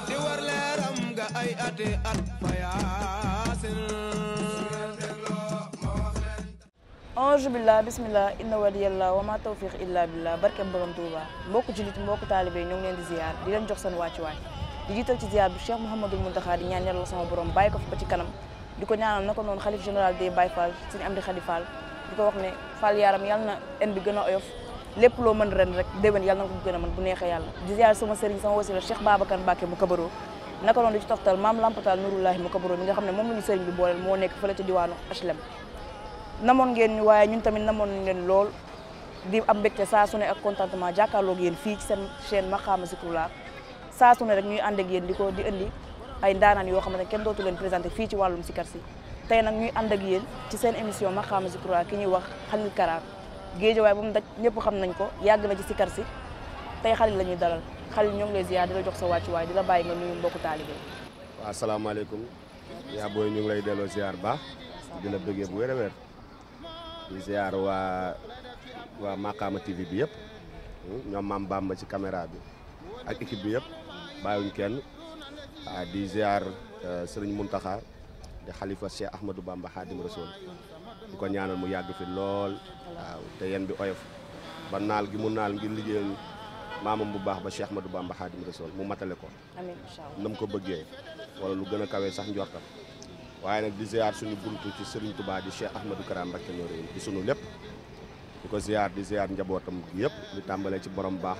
di war leeram ga ay ate at fayaasin ange billah bismillah inna waliyallah wa ma tawfiq illa billah barke borom Touba mbokku julit mbokku taalibe ñoo ngi leen di ziar di leen jox seen wàccuwaay di jiital ci ziar bi Cheikh Mouhamadul Mountakha di ñaan yàlla sama borom bàyyi ko fi ba ci kanam di ko ñaanal naka noonu xalif général des Baye Fall Serigne Amdi Khady Fall di ko wax ne Fall yaram yàlla na en bi gën a oyof lépp loo mën ren rek déwén yàlla na ko gën a mën bu neexee yàlla di ziar sama sëriñ sama wasila Cheikh Babacar Mbacké mu kabaro naka noonu di ci toftal maam Lampatal Nurullahi mu kabaro mi nga xam ne moom la ñu sëriñ bi booleel moo nekk fële ci diwaanu HLM namoon ngeen ñu waaye ñun tamit namoon ngeen lool di am mbégte saa su ne ak contentement jàkkaarloog yéen fii ci seen chaîne Maqaama Zikroulah saa su ne rek ñuy ànd ak yéen di ko di indi ay ndaanaan yoo xamante ne kenn dootu leen présenté fii ci wàllum sikar si tey nag ñuy ànd ak yéen ci seen émission Maqaama Zikroulah ki ñuy wax Khalil Kara géejawaay ba mu daj ñëpp xam nañ ko yàgg na ci sikar si tey Khalil la ñuy dalal Khalil ñoo ngi lay ziar di la jox sa wàccuwaay di la bàyyi nga nuyu mbokku taalibe. waaw asalaamaaleykum yaa booy ñu ngi lay delloo ziar baax di la bëggee bu wér a wér di ziar waa Maqaama TV bi yëpp ñoom maam Bamba ci caméra bi ak équipe bi yëpp bàyyiwuñ kenn di ziar Serigne Mountakha di xalifa Cheikh Ahmadou Bamba Khadim Rasoul di ko ñaanal mu yàgg fi lool waaw te yéen bi oyof ba naal gi mu naal ngir liggéeyal maamam bu baax ba Cheikh Ahmadou Bamba Khadim Rasoul mu matale ko amiin incha allah nam ko bëggee wala lu gën a kawee sax njortam waaye nag di ziar suñu buntu ci Serigne Touba di Cheikh Ahmadou Kara Mbacké Noreyni di sunu lépp di ko ziar di ziar njabootam gi yëpp di tàmbalee ci borom baax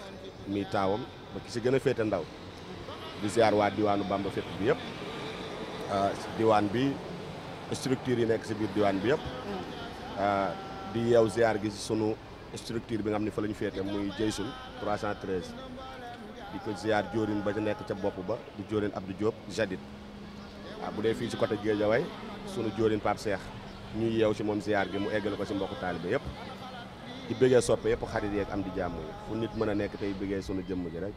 mi taawam ba ki si gën a féete ndaw di ziar waa diwaanu Bamba fépp bi yëpp diwaan bi structure yi nekk si biir diwaan bi yëpp di yeew ziar gi si sunu structure bi nga xam ne fa la ñu féete muy Jeysun 313 di ko ziar jóorin ba ca nekk ca bopp ba di jóorin Abdou Diop Jadid waaw bu dee fii ci côté Guédiawaye sunu jóorin Pape Cheikh ñuy yeew ci moom ziar gi mu eggale ko si mbokku taalibe yëpp di bëggee soppe yëpp xarit yeeg am di jàmm yi fu nit mën a nekk tey bëggee sunu jëmm ji rek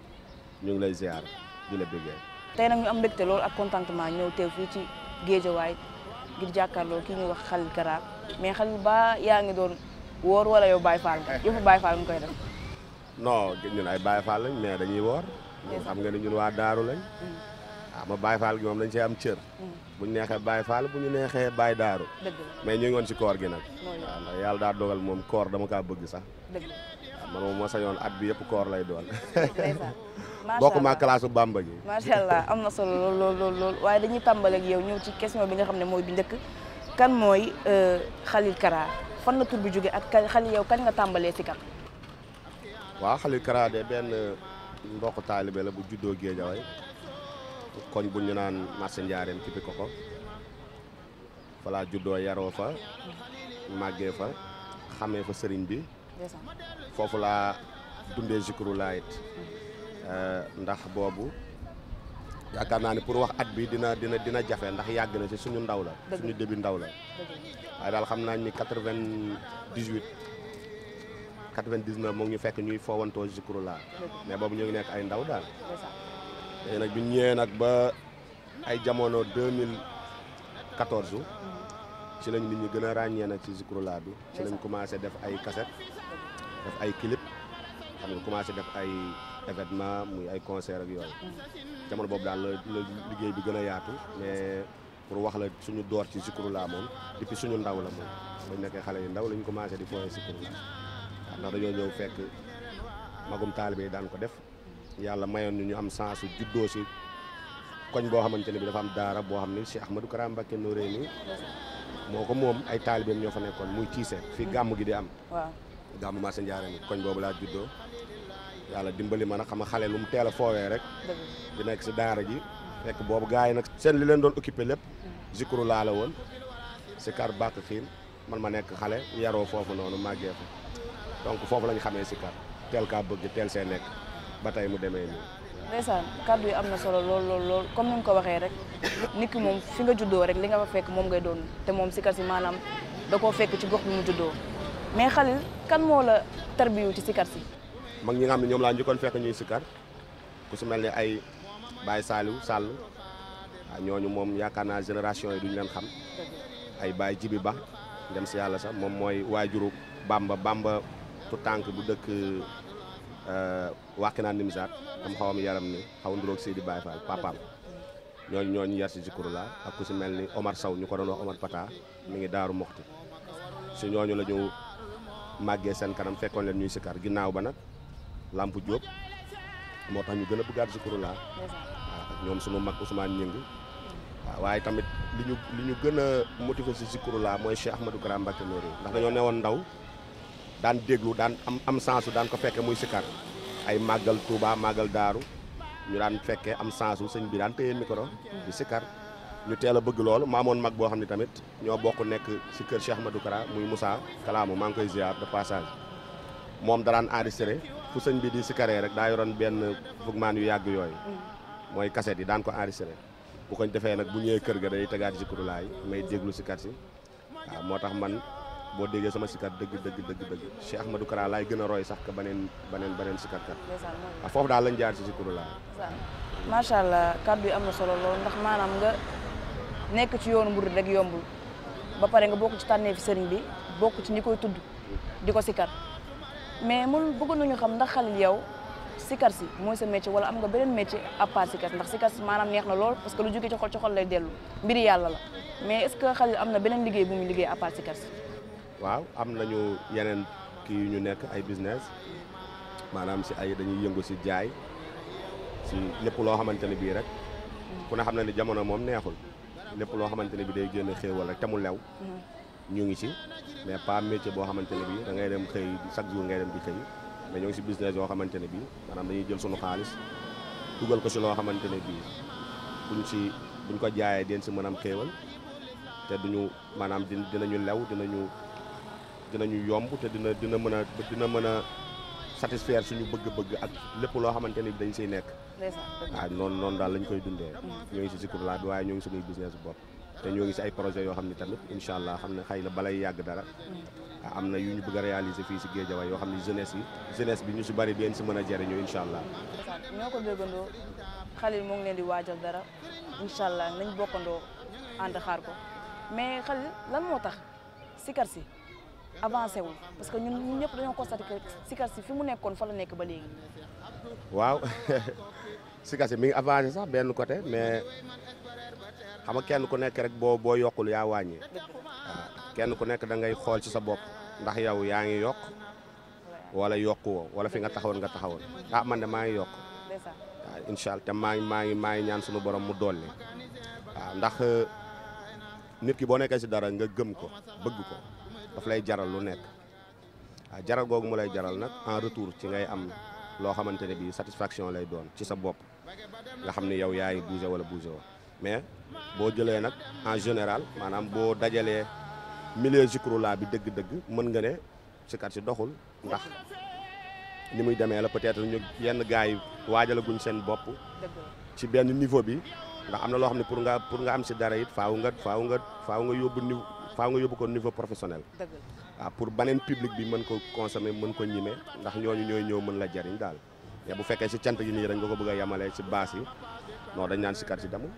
ñu ngi lay ziar di la bëggee. tey nag ñu am mbégte loolu ak contentement ñëw teew fii ci Guédiawaye ngir jàkkaarloo kii ñuy wax Khalil Kara mais Khalil ba yaa ngi doon woor wala yow Baye Fall nga yëpp Baye Fall nga koy def. non ñun ay Baye Fall lañ mais dañuy woor. xam nga ni ñun waa Daaru lañ. ma Baye Fall gi moom dañ see am cër. bu ñu neexee Baye Fall bu ñu neexee Baye Daaru. dëgg mais ñu ngi woon ci koor gi nag. waaw ndax yàlla daa dogal moom koor dama kaa bëgg sax. dëgg waaw man moom moo sañoon at bi yëpp koor lay doon. macha allah bokk maa classe Bamba gi. macha allah am na solo lool waaye dañuy tàmbale ak yow ñëw ci question bi nga xam ne mooy bi njëkk kan mooy Khalil Kara fan la tur bi jóge ak Khalil yow kañ nga tàmbalee sikar. waaw Khalil Kara de benn mbokk taalibe la bu juddoo Guédiawaye koñ bu ñu naan marché Ndiarène kippi ko fa laa juddoo yaroo fa màggee fa xamee fa sëriñ bi foofu laa dundee Zikroulah it ndax boobu yaakaar naa ne pour wax at bi dina jafe ndax yàgg na ci suñu ndaw la suñu début ndaw la waaye daal xam naa ni 98 99 moo ngi ñu fekk ñuy foowantoo Zikroulah mais boobu ñu ngi nekk ay ndaw daal léegi nag bi ñu ñëwee nag ba ay jamono 2014 ci lañ nit ñi gën a ràññee nag ci Zikroulah bi ci lañ commencé def ay cassette def ay clip xam nga commencé def ay événement muy ay concert ak yooyu jamono boobu daal la liggéey bi gën a yaatu mais pour wax la suñu door ci Zikroulah moom depuis suñu ndaw la moom bañ nekkee xale yu ndaw lañ commencé di fooyee Zikroulah ndax dañoo ñëw fekk magum taalibe yi daan ko def yàlla mayoon ñu am chance juddoo si koñ boo xamante ne bi dafa am daara boo xam ne Cheikh Ahmadou Kara Mbacké Noreyni moo ko moom ay taalibeem ñoo fa nekkoon muy tiise fii gàmm gi di am gàmm marché Ndiarène koñ boobu laa juddoo yàlla dimbali ma nag xam nga xale lu mu teel a foowee rek di nekk si daara ji fekk boobu gars yi nag seen li leen doon occupé lépp Zikroulah la woon si kar bàkk xiin man ma nekk xale yaroo foofu noonu màggee fa donc foofu lañ xamee si kar teel kaa bëgg teel see nekk ba tey mu demee nii. ndeysaan kàddu yi am na solo lool comme ni nga ko waxee rek nit ki moom fi nga juddoo rek li nga fa fekk moom ngay doon te moom sikar si maanaam da koo fekk ci gox bi mu juddoo mais Khalil kan moo la tarbiyu ci sikar si. mag ñi nga xam ne ñoom laa njëkkoon fekk ñuy sikar ku si mel ne ay Baye Saliou Sall ñooñu moom yaakaar naa génération yi duñu leen xam ay Baye Jibi Ba dem si yàlla sax moom mooy waajuru Bamba tu tànk bu dëkk Wakhinane Nimzaat am xaw am yaram ni xaw nduroog Seydi Baye Fall papaam ñooñu yar si Zikrullah ak ku si mel ni Omar Sow ñu ko doon wax Omar Pata mi ngi Daaru Moxti si ñooñu la ñu màggee seen kanam fekkoon leen ñuy sikar ginnaaw ba nag Lamp Diop moo tax ñu gën a bëggaat Zikrullah waaw ñoom sunu mag Ousmane Ñing waaw waaye tamit li ñu gën a motiver si Zikrullah mooy Cheikh Ahmadou Kara Mbacké Noreyni ndax dañoo newoon ndaw daan déglu daan am sensu daan ko fekke muy sikar ay màggal Touba màggal Daaru ñu daan fekkee am sensu sëñ bi daan téye micro di sikar ñu teel a bëgg loolu ma amoon mag boo xam ne tamit ñoo bokk nekk si kër Cheikh Ahmadou Kara muy Moussa Kalaamu maa ngi koy ziar de passage moom daraan enregistré fu sëñ bi di sikaree rek daa yoroon benn fugmaan yu yàgg yooyu mooy cassette yi daan ko enregistré bu ko defee nag bu ñëwee kër ga day tegaat Zikrullah yi may déglu sikar si waaw moo tax man boo déggee sama sikar dëgg Cheikh Ahmadou Kara laay gën a roy sax que beneen sikarkat waaw foofu daal lañ jaar si Zikrullah macha allah kàddu yi am na solo lool ndax maanaam nga nekk ci yoonu murid rek yombul ba pare nga bokk ci tànnee fi sëriñ bi bokk ci ñi koy tudd di ko sikar mais mun bëgg nañu xam ndax Khalil yow sikar si mooy sa métier wala am nga beneen métier à part sikar ndax sikar si maanaam neex na lool parce que lu jógee ci xol lay dellu mbiri yàlla la mais est-ce que Khalil am na beneen liggéey bu muy liggéey à part sikar si waaw am nañu yeneen kii yu ñu nekk ay business maanaam si ay dañuy yëngu si jaay si lépp loo xamante ne bii rek ku ne xam na ni jamono moom neexul lépp loo xamante ne bi day génn xéewal rek te mu lew ñu ngi si mais pas métier boo xamante ne bii da ngay dem xëy chaque jour ngay dem di xëy mais ñoo ngi si business yoo xamante ne bii maanaam dañuy jël sunu xaalis dugal ko si loo xamante ne bii buñ ko jaayee den si mën am xéewal te duñu maanaam dinañu lew dinañu yomb te dina mën a satisfaire suñu bëgg-bëgg ak lépp loo xamante ni dañ siy nekk waaw noonu daal lañ koy dundee ñoo ngi si Zikrullah bi waaye ñoo ngi suñuy business bopp te ñoo ngi si ay projet yoo xam ne tamit incha allah xam ne xëy na balay yàgg dara am na yu ñu bëgg a réaliser fii si Guédiawaye yoo xam ne jeunesse bi ñu si bari deen si mën a jëriñu incha allah ñoo ko déggandoo Khalil moo ngi leen di waajal dara incha allah nañ bokkandoo ànd xaar ko mais Khalil lan moo tax sikar si avancé wul parce que ñun ñëpp dañoo constaté que sikar si fi mu nekkoon fa la nekk ba léegi. waaw sikar si mi ngi avancé sax benn côté mais xam nga kenn ku nekk rek boo yokkul yaa wàññi waaw kenn ku nekk da ngay xool ci sa bopp ndax yow yaa ngi yokk wala yokkuwoo wala fi nga taxawoon ah man de maa ngi yokk waaw incha allah te maa ngi ñaan suñu borom mu dolli waaw ndax nit ki boo nekkee si dara nga gëm ko bëgg ko. daf lay jaral lu nekk waaw jaral googu mu lay jaral nag en retour ci ngay am loo xamante ne bii satisfaction lay doon ci sa bopp nga xam ne yow yaay bougé wala bougé woo mais boo jëlee nag en général maanaam boo dajalee milieu Zikrullah bi dëgg-dëgg mën nga ne sikar si doxul ndax ni muy demee la peut-être ñu yenn gars yi waajalaguñ seen bopp ci benn niveau bi ndax am na loo xam ne pour nga am si dara it faaw nga yóbbu ko niveau professionnel waaw pour beneen public bi mën ko consommer mën ko ñime ndax ñooñu ñooy ñëw mën la jariñ daal mais bu fekkee si cant gi nii rek nga ko bëgg a yemale si baas yi non dañ naan sikar si demul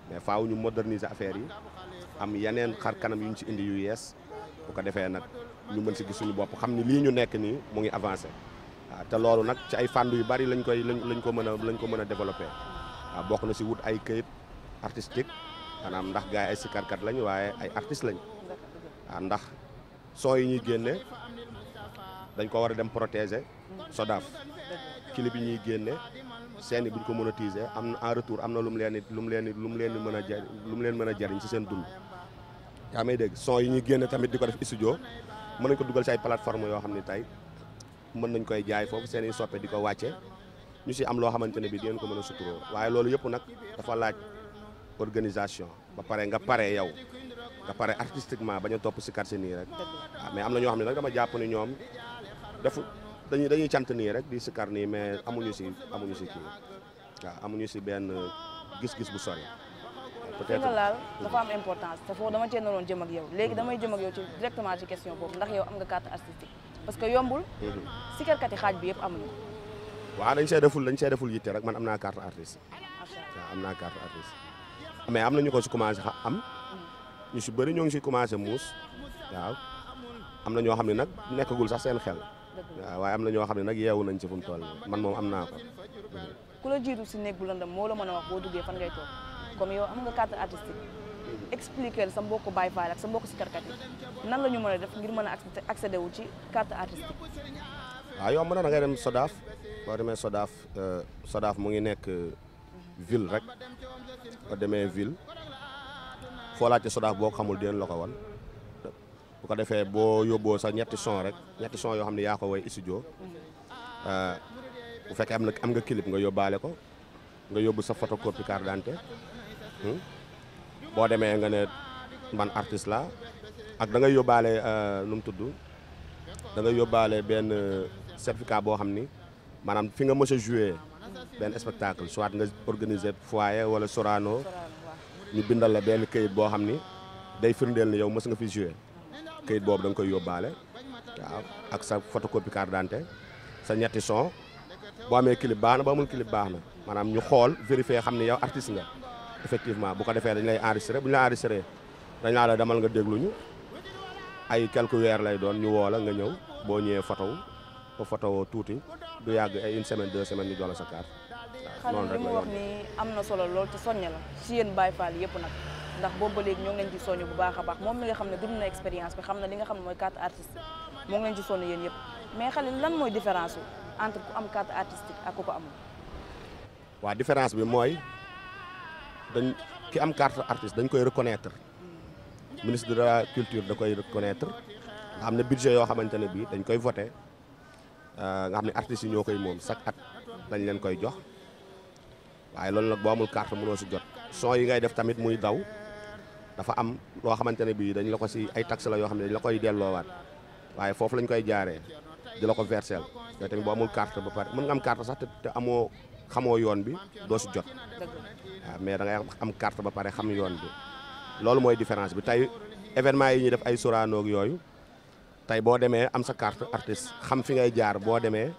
mais faaw ñu moderniser affaire yi am yeneen xar kanam yu ñu si indi yu yees bu ko defee nag ñu mën si gis suñu bopp xam ni lii ñu nekk nii mu ngi avancé waaw te loolu nag ci ay fànn yu bari lañ ko mën a développé waaw bokk na si wut ay këyit artistique maanaam ndax gars yi ay sikarkat lañ waaye ay artistes lañ waaw ndax son yi ñuy génne dañ ko war a dem protéger SODAV clip yi ñuy génne scène yi bu ñu ko monétiser am na en retour am na lu mu leen mën a jariñ ci seen dund yaa may dégg son yi ñuy génne tamit di ko def studio mën nañ ko dugal ci ay plateforme yoo xam ne tey mën nañ koy jaay foofu seen i soppe di ko wàcce ñu si am loo xamante ne bi di ngeen ko mën a suturoo waaye loolu yëpp nag dafa laaj organisation ba pare nga pare yow nga pare artistiquement bañ a topp si quartier nii rek waaw mais am na ñoo xam ne nag dama jàpp ni ñoom dañuy cant nii rek di sikar nii mais amuñu si kii waaw amuñu si benn gis-gis bu sori peut-être nga laal dafa am importance te foofu dama cee naroon jëm ak yow léegi damay jëm ak yow ci directement ci question boobu ndax yow am nga carte artistique parce que yombul sikarkat yi xaaj bi yëpp amuñu waaw dañ see deful yitte rek man am naa carte artiste waaw am naa carte artiste mais am na ñu ko si commencé am ñu si bëri ñoo ngi si commencé muus waaw am na ñoo xam ne nag nekkagul sax seen xel waaw waaye am na ñoo xam ne nag yeewu nañ ci fu mu toll man moom am naa ko. ku la jiitu si néeg bu lëndëm moo la mën a wax boo duggee fan ngay toog comme yow am nga carte artistique expliquer sa mbokku Baye Fall ak sa mbokku si karkat yi nan la ñu mën a def ngir mën a accéder wu ci carte artistique. waaw yow mën na ngay dem Sodaaf boo demee Sodaaf mu ngi nekk ville rek boo demee ville foo laajte Sodaaf boo xamul dinañ la ko wan bu ko defee boo yóbboo sax ñetti son yoo xam ne yaa ko woy studio bu fekkee am nga clip nga yóbbaale ko nga yóbbu sa photocopie carte d'identité boo demee nga ne man artiste la ak da ngay yóbbaale nu mu tudd da ngay yóbbaale benn certificat boo xam ni maanaam fi nga mës a joué benn spectacle soit nga organiser foyer wala Sorano ñu bindal la benn këyit boo xam ni day firndeel ni yow mës nga fi joué këyit boobu da nga koy yóbbaale waaw ak sa photocopie carte d'identité sa ñetti son boo amee clip baax na boo amul clip baax na maanaam ñu xool vérifier xam ni yow artiste nga effectivement bu ko defee dañ lay enregistré bu ñu la enregistré dañ laa la demal nga dégluñu ay quelques weer lay doon ñu woo la nga ñëw boo ñëwee photo tuuti du yàgg ay une semaine 2 semaines ñu jox la sa carte. waaw li mu wax ni am na solo lool te soññe la si yéen Baye Fall yëpp nag ndax boobu ba léegi ñoo ngi leen ci soññ bu baax a baax moom mi nga xam ne dund na expérience bi xam na li nga xam ne mooy carte artiste moo ngi leen ci soññ yéen yëpp mais xale lan mooy différence entre ku am carte artistique ak ku ko amul. waaw différence bi mooy ki am carte artiste dañ koy reconnaître ministre de la culture da koy reconnaître nga xam ne budget yoo xamante ne bii dañ koy voté nga xam ne artistes yi ñoo koy moom chaque at dañ leen koy jox waaye loolu nag boo amul carte mënoo si jot son yi ngay def tamit muy daw dafa am loo xamante ne bii dañ la ko si ay taxes la yoo xam ne dañ la koy delloowaat waaye foofu lañ koy jaaree di la ko versel yooyu tamit boo amul carte ba pare mën nga am carte sax te xamoo yoon bi doo si jot waaw mais da ngay am carte ba pare xam yoon bi loolu mooy différence bi tey événement yi ñuy def ay Sorano ak yooyu tey boo demee am sa carte artiste xam fi ngay jaar boo demee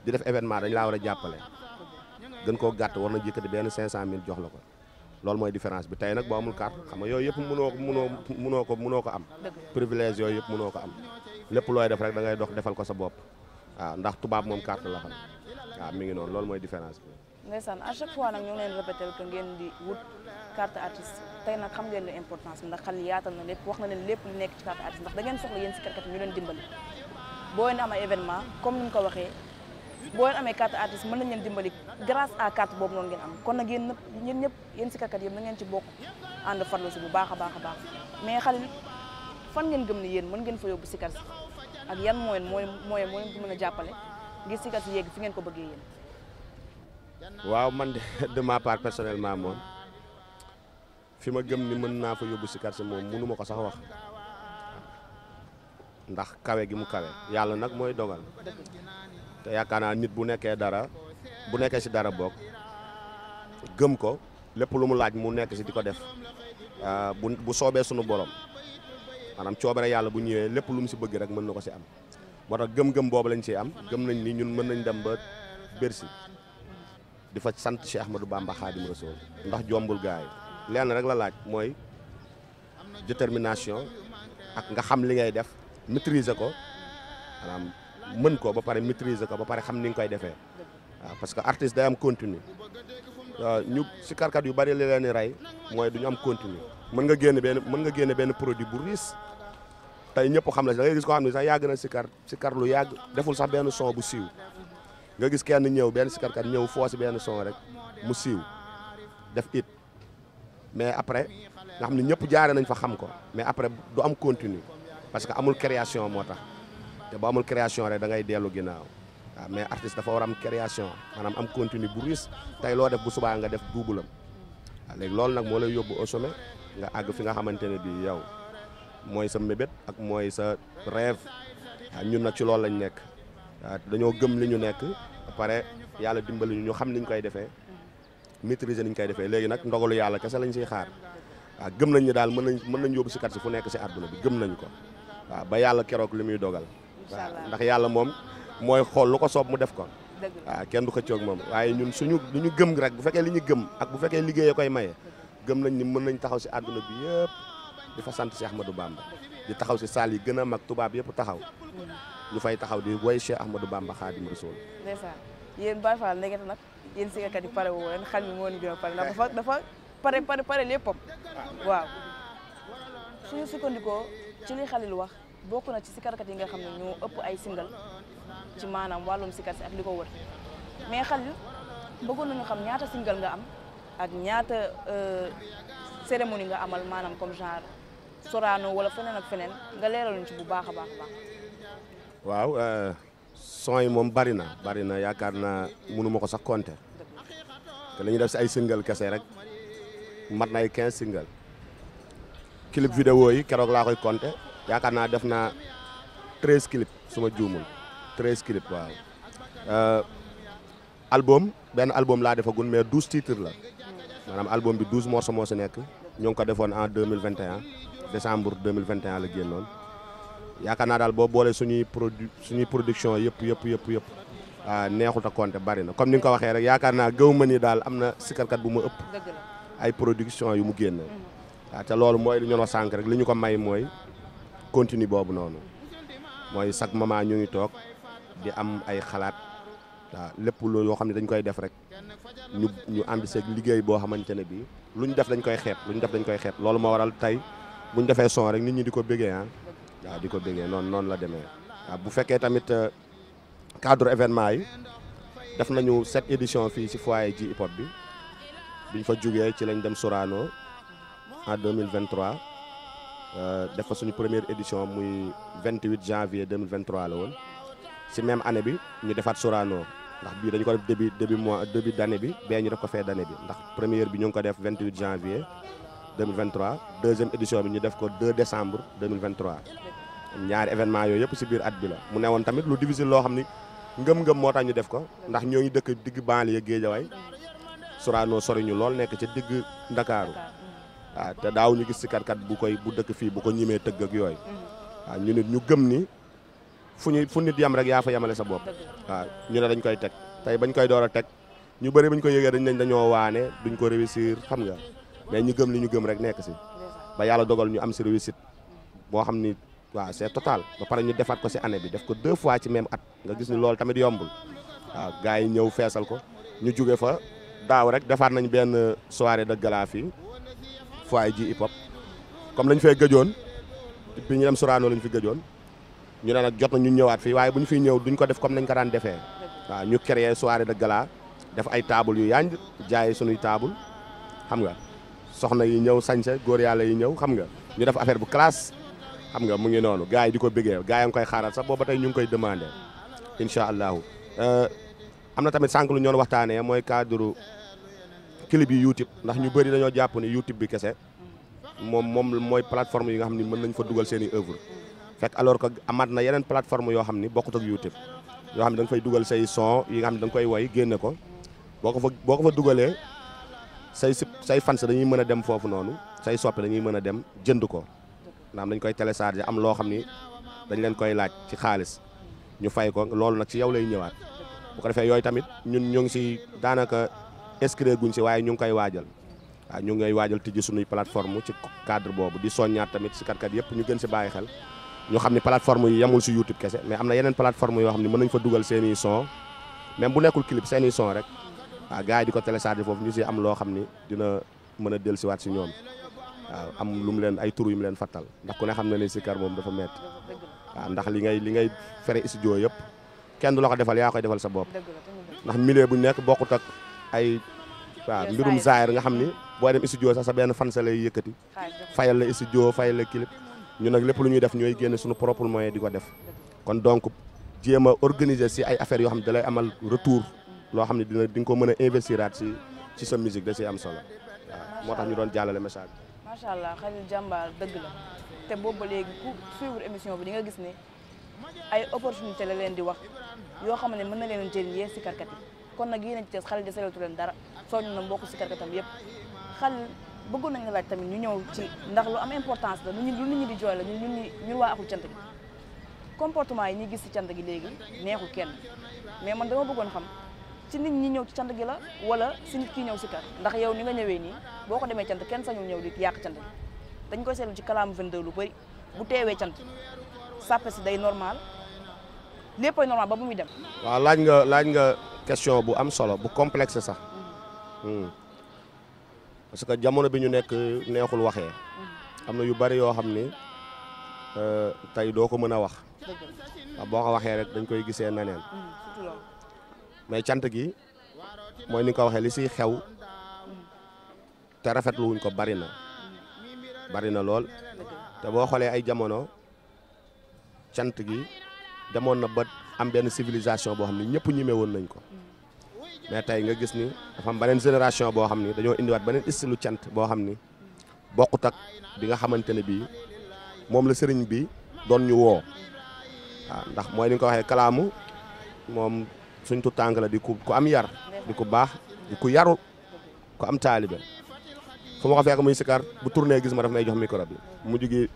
di def événement dañ laa war a jàppale gën koo gàtt war na jëkkati benn 500000 jox la ko loolu mooy différence bi tey nag boo amul carte xam nga yooyu yëpp mënoo ko am privilège yooyu yëpp mënoo ko am lépp looy def rek da ngay dox defal ko sa bopp waaw ndax tubaab moom carte la xam waaw mi ngi noonu loolu mooy différence bi. ndeysaan à chaque fois nag ñoo ngi leen répété que ngeen di wut carte artiste tey nag xam ngeen ne importance bi ndax xale yaatal na lépp wax na leen lépp lu nekk ci carte artiste ndax da ngeen soxla yéen si karkat ñu leen dimbali boo leen amee événement comme ni mu ko waxee boo leen amee carte artiste mën nañ leen dimbali grâce à carte boobu noonu ngeen am kon nag yéen ñëpp yéen si karkat yëpp na ngeen ci bokk ànd farlu si bu baax a baax a baax mais xale fan ngeen gëm ne yéen mën ngeen fa yóbbu si kar si ak yan mooy leen ko mën a jàppale ngir si kar si yéegi fi ngeen ko bëggee yéen. waaw man de ma part personnellement moom fi ma gëm ni mën naa fa yóbbu si kar si moom mënu ma ko sax wax ndax kawe gi mu kawe yàlla nag mooy dogal te yaakaar naa nit bu nekkee si dara bokk gëm ko lépp lu mu laaj mu nekk si di ko def bu soobee sunu borom maanaam coobare yàlla bu ñëwee lépp lu mu si bëgg rek mën na ko si am moo tax gëm-gëm boobu lañ si am gëm nañ ni ñun mën nañ dem ba Bercy di fa sant Cheikh Ahmadou Bamba Khadim Rassoul ndax jombul gaay yi lenn rek la laaj mooy détermination ak nga xam li ngay def maîtriser ko maanaam mën ko ba pare maîtriser ko ba pare xam ni nga koy defee waaw parce que artiste day am continu ñu si karkat yu bari li leen di rey mooy du ñu am continu mën nga génne benn produit bu riis tey ñëpp xam la si da ngay gis koo xam ne sax yàgg na si kar lu yàgg deful sax benn son bu siiw nga gis kenn ñëw benn sikarkat ñëw foo si benn son rek mu siiw def it mais après nga xam ne ñëpp jaare nañ fa xam ko mais après du am continu parce que amul création moo tax te boo amul création rek da ngay dellu ginnaaw waaw mais artiste dafa war am création maanaam am continu bu riis tey loo def bu subaa nga def duubulam waaw léegi loolu nag moo lay yóbbu au sommet nga àgg fi nga xamante ne bii yow mooy sa mébét ak mooy sa rêve waaw ñun nag ci loolu lañ nekk waaw dañoo gëm li ñu nekk ba pare yàlla dimbali ñu xam niñ koy defee maîtriser niñ koy defee léegi nag ndogalu yàlla kese lañ siy xaar waaw gëm nañ ni daal mën nañ yóbbu si kat si fu nekk si àdduna bi gëm nañ ko waaw ba yàlla keroog li muy dogal waaw ndax yàlla moom mooy xool lu ko soob mu def ko waaw kenn du ko coog moom waaye ñun lu ñu gëm rek bu fekkee li ñu gëm ak bu fekkee liggéeyee koy maye gëm nañ ni mën nañ taxaw si àdduna bi yëpp di fa sant Cheikh Ahmadou Bamba di taxaw si salle yi gën a mag tubaab yëpp taxaw ñu fay taxaw di woy Cheikh Ahmadou Bamba Khadim Rasoul. ndeysaan yéen Baye Fall ndekete nag yéen sikarkat yi pare woo leen xel mi moo ñu gën a pare ndax dafa pare léppam waaw suñu sukkandikoo ci li Khalil wax bokk na ci sikarkat yi nga xam ne ñoo ëpp ay single ci maanaam wàllum sikar si ak li ko wër mais Khalil bëggoon nañu xam ñaata single nga am ak ñaata cérémonie nga amal maanaam comme genre Sorano wala feneen ak feneen nga leeraluñ ci bu baax a baax a baax. waaw son yi moom bari na yaakaar naa mënu ma ko sax compter te la ñuy def si ay single kese rek mat na ay 15 single clip vidéo yi keroog laa koy compter yaakaar naa def naa 13 clip su ma juumul 13 clip waaw benn album laa defagul mais 12 titres la maanaam album bi 12 morceaux moo si nekk ñoo ngi ko defoon en 2021 décembre 2021 la génnoon yaakaar naa daal boo boolee suñuy production yëpp neexut a compter bari na comme ni nga ko waxee rek yaakaar naa gëw ma ni daal am na sikarkat bu ma ëpp ay production yu mu génn waaw te loolu mooy li ñu wax sànq rek li ñu ko may mooy continue boobu noonu mooy chaque moment ñu ngi toog di am ay xalaat waaw lépp loolu yoo xam ne dañ koy def rek ñu ànd seeg liggéey boo xamante ne bii lu ñu def dañ koy xeeb loolu moo waral tey bu ñu defee son rek nit ñi di ko bëggee waaw di ko bëggee noonu la demee waaw bu fekkee tamit cadre événement yi def nañu 7 éditions fii ci foyer ji hip hop bi biñ fa jugee ci lañ dem Sorano en 2023 def fa suñu première édition muy 28 janvier 2023 la woon ci même année bi ñu defaat Sorano ndax bii dañu ko def début d'année bi bee ñu def ko fin d'année bi ndax première bi ñu ngi ko def 28 janvier 2023 deuxième édition bi ñu def ko 2 décembre 2023 ñaari événement yooyu yëpp ci biir at bi la mu newoon tamit lu difficile loo xam ni ngëm-ngëm moo tax ñu def ko ndax ñoo ngi dëkk digg banlieue Guédiawaye Sorano sori ñu lool nekk ci digg Ndakaaru waaw te daaw ñu gis sikarkat bu dëkk fii bu ko ñimee tëgg ak yooyu waaw ñu nit ñu gëm ni fu nit yam rek yaa fa yamale sa bopp waaw ñu ne dañ koy teg tey bañ koy door a teg ñu bëri bañ ko yëgee dañoo waane duñ ko réussir xam nga mais ñu gëm li ñu gëm rek nekk si ba yàlla dogal ñu am si réussite boo xam ni waaw c'est total ba pare ñu defaat ko si année bi def ko 2 fois ci même at nga gis ni loolu tamit yombul waaw gars yi ñëw feesal ko ñu jóge fa daaw rek defaat nañ benn soirée de gala fii foyer ji hip hop comme lañ fay gëjoon bi ñu dem Sorano lañ fi gëjoon ñu ne nag jot na ñu ñëwaat fii waaye bu ñu fiy ñëw duñ ko def comme nañ ko daan defee waaw ñu créer soirée de gala def ay table yu yanj jaay sunuy table xam nga soxna yi ñëw sañse góor yàlla yi ñëw xam nga ñu def affaire bu classe xam nga mu ngi noonu gars yi di ko bëggee gars yi ngi koy xaaral sax booba tey ñu ngi koy demandé incha allahu am na tamit sànq lu ñoon waxtaanee mooy cadre clip yi YouTube ndax ñu bëri dañoo jàpp ni YouTube bi kese moom mooy plateforme yi nga xam ni mën nañ fa dugal seen i œuvre fekk alors que amaat na yeneen plateforme yoo xam ni bokkut ak YouTube yoo xam ne da nga fay dugal say son yi nga xam ne da nga koy woy génne ko boo ko fa dugalee say fans dañuy mën a dem foofu noonu say soppe dañuy mën a dem jënd ko ndax dañ koy télécharger am loo xam ni dañ leen koy laaj ci xaalis ñu fay ko loolu nag ci yow lay ñëwaat bu ko defee yooyu tamit ñun ñu ngi si daanaka inscrire guñ si waaye ñu ngi koy waajal waaw ñu ngay waajal tijji suñuy plateforme ci cadre boobu di soññaat tamit si katkat yëpp ñu gën si bàyyi xel ñu xam ne plateforme yi yemul si YouTube kese mais am na yeneen plateforme yoo xam ne mën nañ fa dugal seen i son même bu nekkul clip seen i son rek waaw gars yi di ko télécharger foofu ñu si am loo xam ni dina mën a dellusiwaat si ñoom waaw am lu mu leen ay tur yu mu leen fattal ndax ku ne xam na ne sikar moom dafa metti waaw ndax li ngay fere studio yëpp kenn du la ko defal yaa koy defal sa bopp ndax milieu bu nekk bokkut ak ay waaw mbirum zaahir nga xam ni boo dem studio sax sa benn fan sa lay yëkkati fayal la studio fayal la clip ñu nag lépp lu ñuy def ñooy génne suñu propre moyen di ko def kon donc jéem a organiser si ay affaires yoo xam ne da lay amal retour loo xam ne di nga ko mën a investiraat si sa musique da si am solo waaw moo tax ñu doon jàllale message bi. macha allah Khalil jàmbaar dëgg la te boobu ba léegi ku suivre émission bi di nga gis ne ay opportunité la leen di wax yoo xam ne mën na leen jëriñ yéen si karkat yi kon nag yéen a ci des Khalil desalatu leen dara soññ na mbokk si karkatam yëpp Khalil bëggoon nañu laaj tamit ñu ñëw ci ndax lu am importance la lu nit ñi di jooy la ñun waa Akhlou Cant gi comportement yi ñuy gis ci cant gi léegi neexul kenn mais man dama bëggoon xam ci nit ñi ñëw ci cant gi la wala si nit ki ñëw si kar ndax yow ni nga ñëwee nii boo ko demee cant kenn sañul ñëw di yàq cant gi dañ koy seetlu ci kalaam 22 lu bëri bu teewee cant sàppe si day normal léppay normal ba bu muy dem. waaw laaj nga question bu am solo bu complexe sax parce que jamono bi ñu nekk neexul waxee am na yu bari yoo xam ni tey doo ko mën a wax ndax boo ko waxee rek dañ koy gisee neneen mais cant gi mooy ni nga ko waxee li siy xew te rafetlu wuñ ko bari na lool te boo xoolee ay jamono cant gi demoon na ba am benn civilisation boo xam ni ñëpp ñime woon nañ ko mais tey nga gis ni dafa am beneen génération boo xam ni dañoo indiwaat beneen istilu cant boo xam ni bokkut ak bi nga xamante ne bii moom la sëriñ bi doon ñu woo waaw ndax mooy ni nga ko waxee kalaamu moom suñ tu tànk la di ku am yar di ku baax di ku yaru ku am taalibe fu ma ko fekk muy sikar bu tourné gis ma daf may jox micro bi mujj gi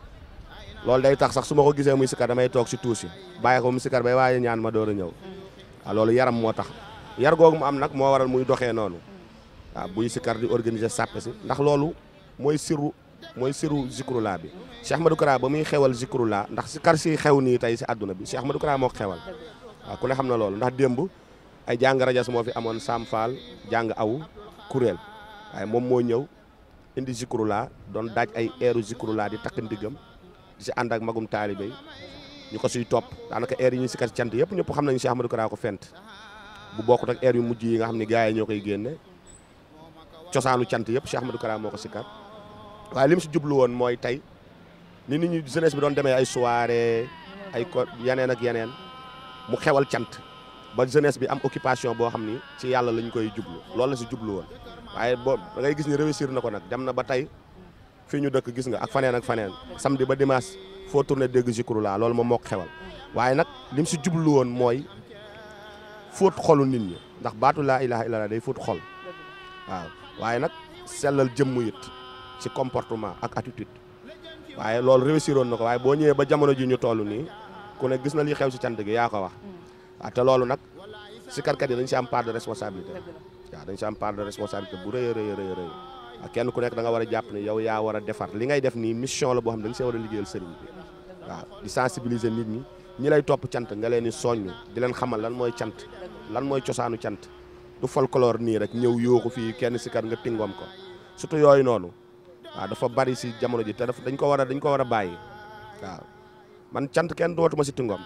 loolu day tax sax su ma ko gisee muy sikar damay toog si tuusi bàyyi ko mu sikar bay waaye ñaan ma door a ñëw waaw loolu yaram moo tax yar googu mu am nag moo waral muy doxee noonu waaw buy sikar di organiser sàppe si ndax loolu mooy siru zikrullah bi Cheikh Ahmadou Kara ba muy xewal zikrullah ndax sikar si xew nii tey si àdduna bi Cheikh Ahmadou Kara moo ko xewal waaw ku ne xam na loolu ndax démb ay jàng rajas moo fi amoon Sam Fall jàng aw kuréel waaye moom moo ñëw indi zikrullah doon daaj ay eeru zikrullah di takk ndigam di si ànd ak magum taalibe yi ñu ko suy topp daanaka air yi ñu sikar cant yëpp ñëpp xam nañu Cheikh Ahmadou Kara ko fent bu bokkut ak air yu mujj yi nga xam ne gars yi ñoo koy génne cosaanu cant yëpp Cheikh Ahmadou Kara moo ko sikar waaye li mu si jublu woon mooy tey ni nit ñi jeunesse bi doon demee ay soirée ay ko yeneen ak yeneen mu xewal cant ba jeunesse bi am occupation boo xam ni ci yàlla lañ koy jublu loolu la si jublu woon waaye boo da ngay gis ni réussir na ko nag dem na ba tey fii ñu dëkk gis nga ak faneen samedi ba dimanche foo tourné dégg zikrullah loolu moom moo ko xewal waaye nag li mu si jublu woon mooy fóot xolu nit ñi ndax baatu laa ilaha illallah day fóot xol waaw waaye nag sellal jëmm it ci comportement ak attitude waaye loolu réussir woon na ko waaye boo ñëwee ba jamono ji ñu toll nii ku ne gis na li xew ci cant gi yaa ko wax waaw te loolu nag sikarkat yi dañ si am part de responsabilité waaw dañ si am part de responsabilité bu rëy ak kenn ku nekk da nga war a jàpp ne yow yaa war a defar li ngay def nii mission la boo xam ne da nga see war a liggéeyal sëriñ bi waaw di sensibiliser nit ñi lay topp cant nga leen di soññ di leen xamal lan mooy cant lan mooy cosaanu cant du folklore nii rek ñëw yooxu fii kenn sikar nga tingoom ko surtout yooyu noonu waaw dafa bari si jamono ji te dañ ko war a bàyyi waaw man cant kenn dootuma si tingoom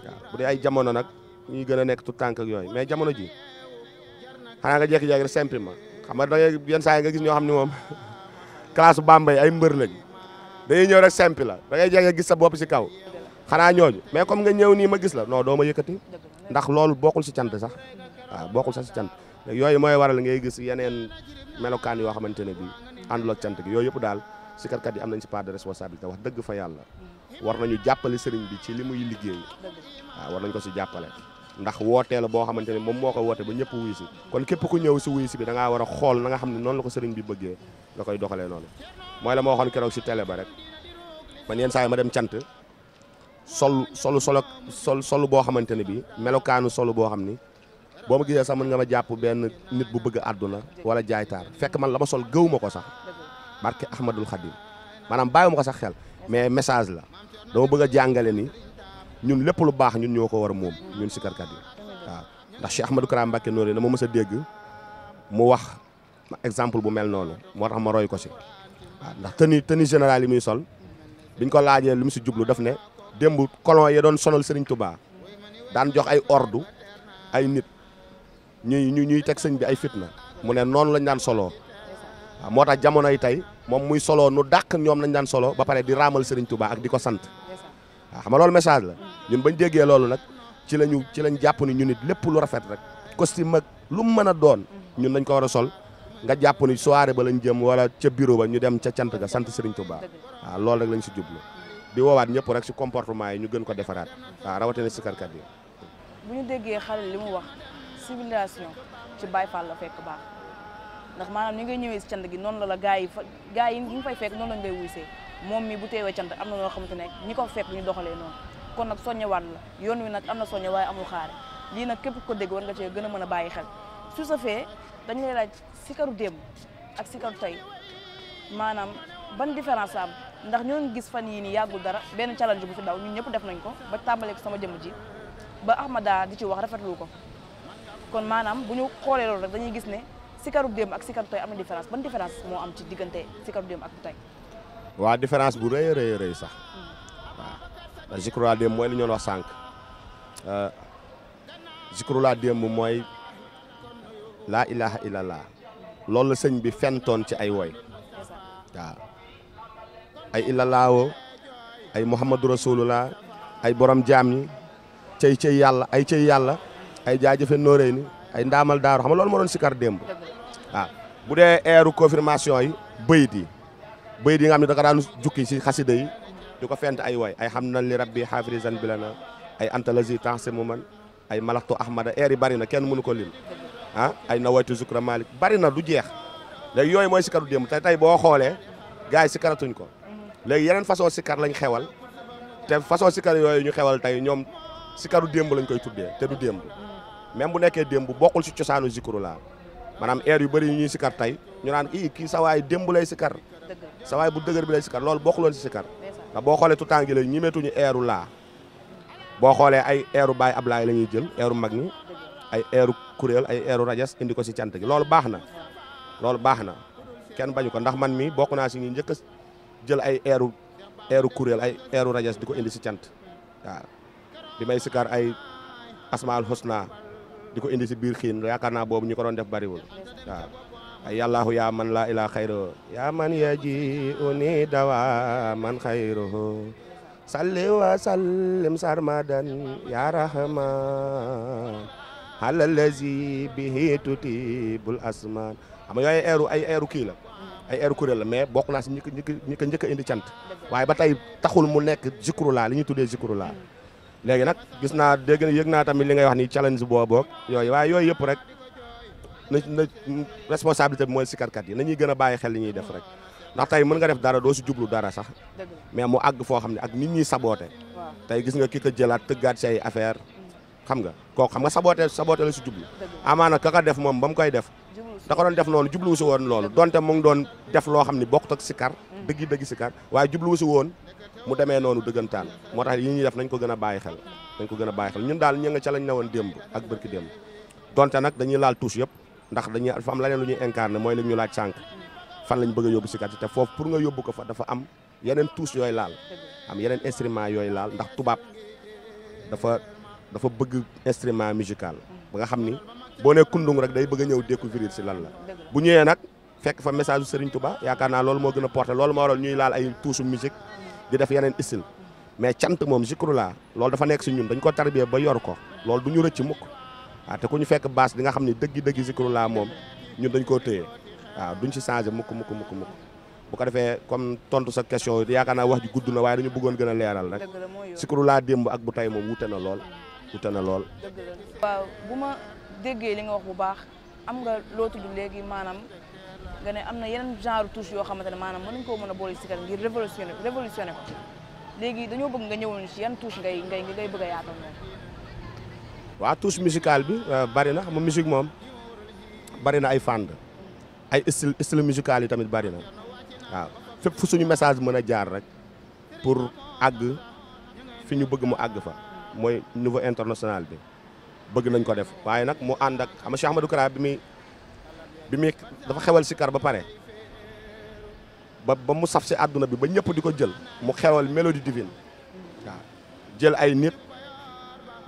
waaw bu dee ay jamono nag ñuy gën a nekk tout tànk ak yooyu mais jamono ji xanaa nga jékki-jékki rek simplement xam nga da ngay yenn saa yi nga gis ñoo xam ne moom classe Bambey ay mbër lañ dañuy ñëw rek simple la da ngay jékki gis sa bopp si kaw xanaa ñooñu mais comme nga ñëw nii ma gis la non doo ma yëkkati ndax loolu bokkul si cant sax waaw bokkul sax si cant yooyu mooy waral ngay gis yeneen melokaan yoo xamante ne bii àndul ak cant gi yooyu yëpp daal sikarkat yi am nañ si part de responsabilité wax dëgg fa yàlla war nañu jàppale sëriñ bi ci li muy liggéey waaw war nañ ko si jàppale ndax wootee la boo xamante ne moom moo ko woote ba ñëpp wuy si kon képp ku ñëw si wuy si bi da ngaa war a xool na nga xam ne noonu la ko sëriñ bi bëggee nga koy doxalee noonu mooy la ma waxoon keroog si télé ba rek man yenn saa yi ma dem cant solu boo xamante ne bi melokaanu solu boo xam ni boo ma gisee sax mën nga ma jàpp benn nit bu bëgg àdduna wala jaaytaar fekk man la ma sol gëw ma ko sax barke Ahmadul Khadim maanaam bàyyi ma ko sax xel mais message la dama bëgg a jàngale ni ñun lépp lu baax ñun ñoo ko war a moom ñun sikarkat yi waaw ndax Cheikh Ahmadou Kara Mbacké noonu na ma mës a dégg mu wax exemple bu mel noonu moo tax ma roy ko si waaw ndax tenue générale yi muy sol biñ ko laajee lu mu si jublu daf ne démb colon yi doon sonal Serigne Touba daan jox ay ordre ay nit ñuy teg sëñ bi ay fitna mu ne noonu lañ daan soloo waaw moo tax jamono yi tey moom muy soloo nu dàq ñoom lañ daan solo ba pare di raamal Serigne Touba ak di ko sant waaw xam nga loolu message la ñun bañ déggee loolu nag ci lañ jàpp ni ñu nit lépp lu rafet rek costume ak lu mu mën a doon ñun dañ ko war a sol nga jàpp ni soirée ba lañ jëm wala ca bureau ba ñu dem ca cant ga sant Serigne Touba waaw loolu rek lañ si jublu di woowaat ñëpp rek si comportement yi ñu gën ko defaraat waaw rawatina sikarkat yi. bu ñu déggee xale li mu wax civilisation ci Baye Fall la fekk baax ndax maanaam ni ngay ñëwee si cant gi noonu la gars yi ñu fay fekk noonu lañ lay wuysee moom mi bu teewee cant am na loo xamante ne ñi ko fekk ñu doxalee noonu kon nag soññewaat la yoon wi nag am na soññe waaye amul xaare lii nag képp ko dégg war nga cee gën a mën a bàyyi xel su sa fee dañu lay laaj sikaru démb ak sikaru tey maanaam ban différence am ndax ñoo ngi gis fan yii nii yàggul dara benn challenge bu fi daw ñun ñëpp def nañ ko ba tàmbalee ko sama jëmm ji ba Ahmada di ci wax rafetlu ko kon maanaam bu ñu xoolee loolu rek dañuy gis ne sikaru démb ak sikaru tey am na différence ban différence moo am ci diggante sikaru démb ak bu tey. waa différence bu rëy a rëy sax waaw zikrullah démb mooy li ñu wax sànq zikrullah démb mooy laa ilaha illallah loolu la sëñ bi fentoon ci ay woy waaw ay illallah woo ay muhammadu rasulullah ay borom jaam ñi cey yàlla ay jaajëfe nóoree ni ay ndaamal daaru xam nga loolu moo doon sikar démb waaw bu dee eeru confirmation yi bëyit yi nga xam ne da nga daan jukki si xasida yi di ko fent ay woy ay xam na li rabbi xaafirisan bi la na ay antalazi taxse mu man ay malaxtu ahmada eer yi bari na kenn mënu ko lim ay nawaytu zukra malik bari na du jeex léegi yooyu mooy sikaru démb tey boo xoolee gars yi sikaratuñ ko léegi yeneen façon sikar lañ xewal te façon sikar yooyu ñu xewal tey ñoom sikaru démb lañ koy tuddee te du démb même bu nekkee démb bokkul si cosaanu zikrullah maanaam air yu bëri yu ñuy sikar tey ñu naan kii sawaay démb lay sikar sawaay bu dëgër bi lay sikar loolu bokkuloon si sikar ndax boo xoolee tout temps gi la ñimetuñu airu laa boo xoolee ay airu Baay Ablaay la ñuy jël airu mag ñi ay airu kuréel ay airu rajas indi ko si cant gi loolu baax na kenn bañu ko ndax man mi bokk naa si ñi njëkk a jël ay airu kuréel ay airu rajas di ko indi si cant waaw bi may sikar ay asmaal husna di ko indi si biir xiin yaakaar naa boobu ñu ko doon def bariwul waaw ay yàllaahu yaa man laa ilaa xayro yaa man yaji uni dawa man xayro salli wa sallim sarmadan ya rahman halalazi bihi tutibul asman xam nga yooyu ay eeru kii la ay eeru kuréel la mais bokk naa si ñi ko njëkk a indi cant waaye ba tey taxul mu nekk zikrullah li ñuy tuddee zikrullah léegi nag gis naa yëg naa tamit li ngay wax ni challenge boobu yooyu waaye yooyu yëpp rek na responsabilité bi mooy sikarkat yi nañuy gën a bàyyi xel li ñuy def rek ndax tey mën nga def dara doo si jublu dara sax mais mu àgg foo xam ne ak nit ñi saboote tey gis nga ki ko jëlaat tëggaat say affaire xam nga kooku xam nga saboote la si jublu amaana ka def moom ba mu koy def da ko doon def noonu jubluwu si woon loolu donte mu ngi doon def loo xam ne bokkut ak sikar dëgg sikar waaye jubluwu si woon mu demee noonu dëggantaan moo tax yi ñuy def nañ ko gën a bàyyi xel ñun daal ñu nga ca lañ newoon démb ak bërki démb donte nag dañuy laal touche yëpp ndax dafa am leneen lu ñuy incarné mooy li ñu laaj sànq fan lañ bëgg a yóbbu sikar te foofu pour nga yóbbu ko fa dafa am yeneen touche yooyu laal am yeneen instrument yooyu laal ndax tubaab dafa bëgg instrument musical ba nga xam ni boo nee kundung rek day bëgg a ñëw découvrir si lan la bu ñëwee nag fekk fa message u Serigne Touba yaakaar naa loolu moo gën a porté loolu moo waral ñuy laal ay touche musique di def yeneen style mais cant moom zikrullah loolu dafa nekk si ñun dañ ko tarbiyee ba yor ko loolu du ñu rëcc mukk waaw te ku ñu fekk baas di nga xam ne dëgg zikrullah moom ñun dañ koo téye waaw duñ si changé mukk bu ko defee comme tontu sa question yaakaar naa wax ji gudd na waaye dañu bëggoon gën a leeral rek zikrullah démb ak bu tey moom wute na lool waaw bu ma déggee li nga wax bu baax am nga loo tudd léegi maanaam nga ne am na yeneen genre touche yoo xamante ne maanaam mën nañu koo mën a boole sikar ngir révolutionné ko léegi dañoo bëgg nga ñëwoon ci yan touche ngay bëgg a yaatal moom. waaw touche musicale bi bari na xam nga musique moom bari na ay fànn ay style musical yi tamit bari na waaw fépp fu suñu message mën a jaar rek pour àgg fi ñu bëgg mu àgg fa mooy niveau international bi bëgg nañ ko def waaye nag mu ànd ak xam nga Cheikh Ahmadou Kara bi muy dafa xewal sikar ba pare ba mu saf si àdduna bi ba ñëpp di ko jël mu xewal mélodie divine waaw jël ay nit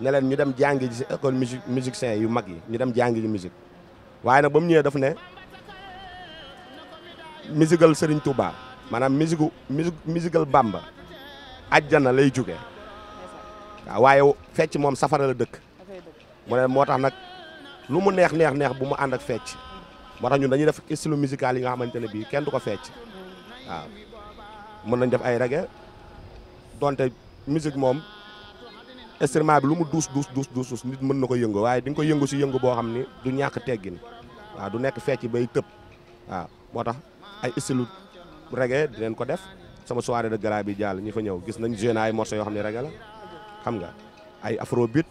ne leen ñu dem jàngi ji si école musiciens yu mag yi ñu dem jàngi ji musique waaye nag ba mu ñëwee daf ne musical Serigne Touba maanaam musical Bamba ajjana lay jóge waaw waaye fecc moom safara la dëkk mu ne moo tax nag lu mu neex bu mu ànd ak fecc moo tax ñun dañuy def style musical yi nga xamante ne bii kenn du ko fecc waaw mën nañ def ay reggae donte musique moom instrument bi lu mu duus nit mën na ko yëngu waaye di nga ko yëngu si yëngu boo xam ni du ñàkk teggin waaw du nekk fecc bay tëb waaw moo tax ay style reggae di leen ko def sama soirée de gala bi jàll ñi fa ñëw gis nañ jeune ay morceaux yoo xam ne reggae la xam nga ay afrobeat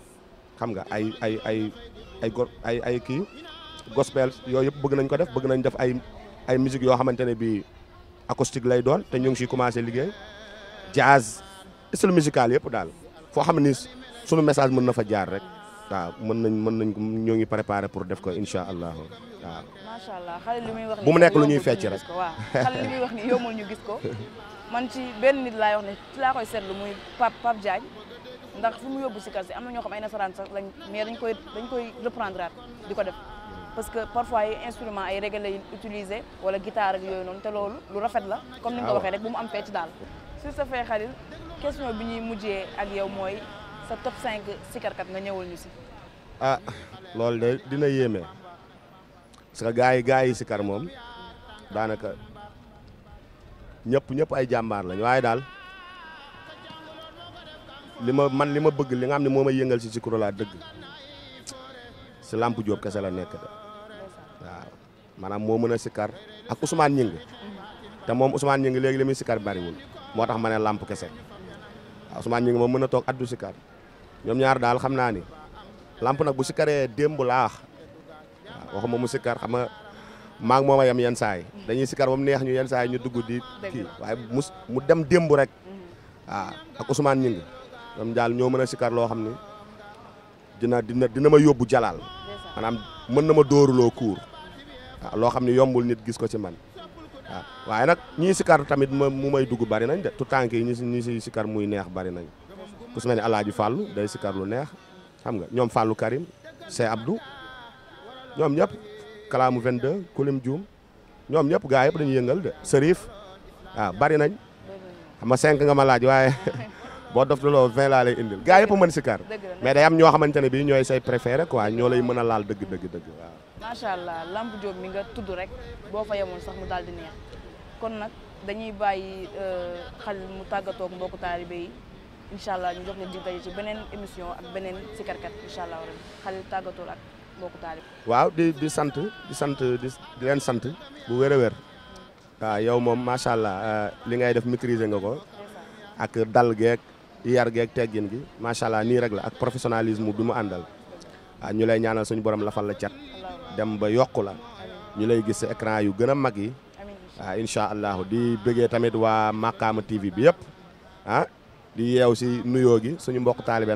xam nga ay kii gospel yooyu yëpp bëgg nañ ko def bëgg nañ def ay musique yoo xamante ne bii acoustique lay doon te ñu ngi siy commencé liggéey jazz style musical yëpp daal foo xam ni sunu message mën na fa jaar rek waaw mën nañ ko ñoo ngi préparé pour def ko incha allah waaw. macha allah xale li muy wax bu mu nekk lu ñuy fecc rek waaw xale li muy wax ni yombul ñu gis ko man ci benn nit laay wax ne ci laa koy seetlu muy Pape Diagne ndax fi mu yóbbu si kar si am na ñoo xam ay nasaraan sax lañ mais dañ koy reprendre di ko def parce que parfois ay instrument ay reggae lay utiliser wala guitare ak yooyu noonu te loolu lu rafet la comme ni nga ko waxee rek bu mu am fecc daal. sur ce fait Khalil question bi ñuy mujjee ak yow mooy sa top 5 sikarkat nga ñëwal ñu si. ah loolu de dina yéeme parce que gars yi sikar moom daanaka ñëpp ay jàmbaar lañ waaye daal li ma bëgg li nga xam ne moo ma yëngal si Zikru laa dëgg si Lamp Diop kese la nekk de waaw maanaam moo mën a sikar ak Ousmane Ñing te moom Ousmane Ñing léegi li muy sikar bariwul moo tax ma ne Lamp kese waaw Ousmane Ñing moom mën a toog addu sikar ñoom ñaar daal xam naa ni Lamp nag bu sikaree démb laax waaw waxuma mu sikar xam nga maa ngi moom a yem yenn saa yi dañuy sikar ba mu neex ñu yenn saa yi ñu dugg di kii waaye mu dem démb rek waaw ak Ousmane Ñing ñoom daal ñoo mën a sikar loo xam ni dina ma yóbbu jalaal maanaam mën na ma dóoruloo kuur waaw loo xam ne yombul nit gis ko ci man waaw waaye nag ñii sikar tamit mu may dugg bari nañ de tout tànk yi ñi si sikar muy neex bari nañ ku su mel ne Alaaji Fàllu day sikar lu neex xam nga ñoom Fàllu Karim Cheikh Abdou ñoom ñëpp kalaamu 22 kulim Dioum ñoom ñëpp gaa yëpp dañuy yëngal de Serif waaw bari nañ xam nga 5 nga ma laaj waaye boo dof loo 20 laa lay indil gaa yëpp mën sikar mais day am ñoo xamante ne bii ñooy say préféré quoi ñoo lay mën a laal dëgg waaw. macha allah Lamp Diop mi nga tudd rek boo fa yemoon sax mu daal di neex kon nag dañuy bàyyi Khalil mu tàggatoo ak mbokku taalibe yi incha allah ñu jox leen dig daje ci beneen émission ak beneen sikarkat incha allah rabbi Khalil tàggatoo ak mbokku taalibe. waaw di leen sant bu wér a wér waaw yow moom macha allah li ngay def maîtriser nga ko ak dal geek yar geek teggin gi macha allah nii rek la ak professionnalisme bi mu àndal waaw ñu lay ñaanal suñu borom lafal la cat dem ba yokku la ñu lay gis écran yu gën a mag yi waaw incha allah di bëggee tamit waa Makaama TV bi yëpp ah di yeew si nuyoo gi suñu mbokk taalibe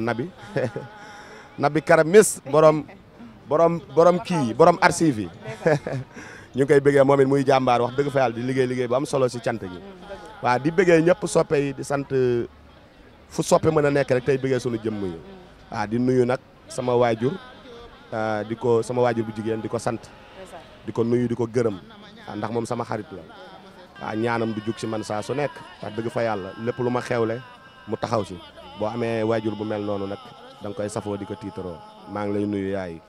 Nabi Karamis borom kii borom archive yi ñu ngi koy bëggee moom it muy jàmbaar wax dëgg fa yàlla di liggéey bu am solo si cant gi waaw di bëggee ñëpp soppe yi di sant fu soppe mën a nekk rek tey bëggee suñu jëmm yi waaw di nuyu nag sama waajur sama waajur bu jigéen di ko sant di ko nuyu di ko gërëm ndax moom sama xarit la waaw ñaanam du jug si man saa su nekk wax dëgg fa yàlla lépp lu ma xewle mu taxaw si boo amee waajur bu mel noonu nag da nga koy safoo di ko tiitaroo maa ngi lay nuyu yaay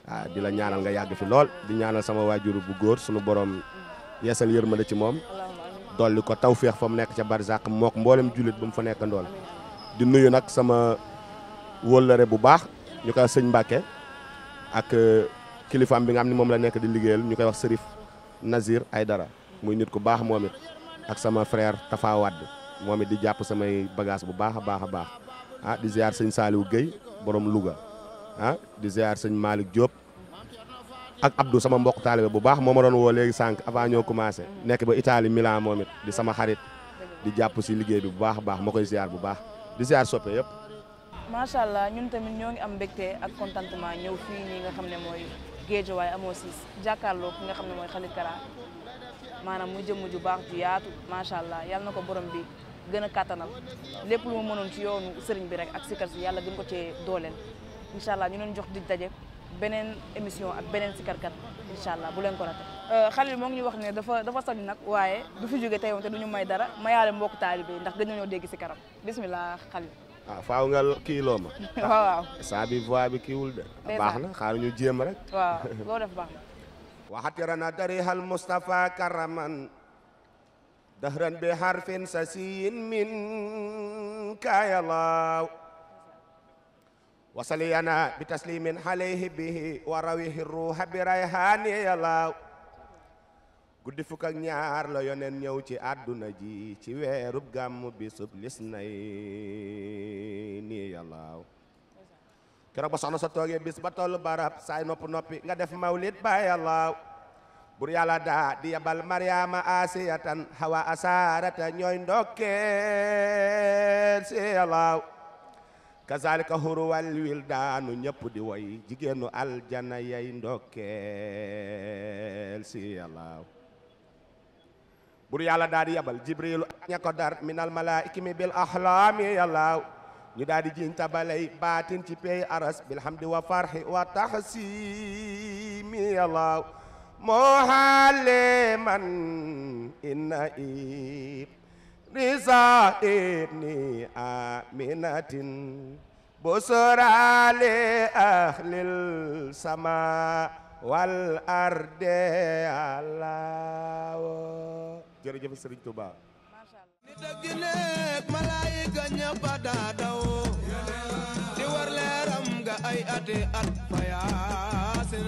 waaw di la ñaanal nga yàgg fi lool di ñaanal sama waajur bu góor sunu borom yeesal yërmande ci moom dolli ko tawféex fa mu nekk ca barzak mook mboolem jullit bu mu fa nekk ndool di nuyu nag sama wóllëre bu baax ñu koy sëñ Mbàkke ak kilifaam bi nga xam ne moom la nekk di liggéeyal ñu koy wax Sërif Nazir Aydara muy nit ku baax moom it ak sama frère Tafa Wadd moom it di jàpp samay bagage bu baax a baax a baax ah di ziar sëñ Saliou Guèye borom Louga ah di ziar sëñ Malick Diop ak Abdou sama mbokk taalibe bu baax moo ma doon woo léegi sànq avant ñoo commencé nekk ba Italie Milan moom it di sama xarit di jàpp si liggéey bi bu baax a baax ma koy ziar bu baax di ziar soppe yëpp. macha allah ñun tamit ñoo ngi am mbégte ak contentement ñëw fii nii nga xam ne mooy Guédiawaye amoo siis jàkkaarloo ki nga xam ne mooy Khalil Kara maanaam muy jëmm ju baax ju yaatu macha allah yàlla na ko borom bi gën a kàttanal lépp lu ma mënoon ci yoonu sëriñ bi rek ak sikar si yàlla gën ko cee dooleel incha allah ñu leen jox di daje beneen émission ak beneen sikarkat incha allah bu leen ko rate Khalil moo ngi ñu wax ne dafa sañ nag waaye du fi jóge tey woon te duñu may dara mayaale mbokk taalibe ndax gën nañoo dégg si karam bismillah Khalil. faaw nga kii loo ma. waaw saa bi voix bi kiiwul de. baax na xaaru ñu jéem rek. waaw loo def baax na. waxatirana darihal Mustafa karaman dahran bi harfin sasiin min kayalaw wasaliyana bi taslimin alayhi bihi wa rawihi ruha bi rayhani yalaw guddi fukk ak ñaar la yonen ñëw ci àdduna ji ci weerub gàmm bisub lis nay nii yàllaaw keroog ba soxna sa toogee bis ba tollu barab saay noppi nga def mawlid ba yàllaaw bur yàlla daa di yabal Mariama asiyatan hawa asarata ñooy ndokkeel si yàllaaw kazalika huru wal wildaanu ñëpp di woy jigéenu aljana yay ndokkeel si yàlla bur yàlla daal di yabal jibrilu ña ko dar minal malaa'iki mi bil ahlaami yàlla ñu daal di jiñ tabalay baatin ci pey aras bilhamdi wa farhi wa tahsimi yàlla muhalliman inna risa ibni aminatin busrali ahlil sama wal arde allah jërëjëf Sëriñ Tuuba nit ak jinne ak malaayika ñëpp a daa daw di war leeram nga ay ate at fa yaasin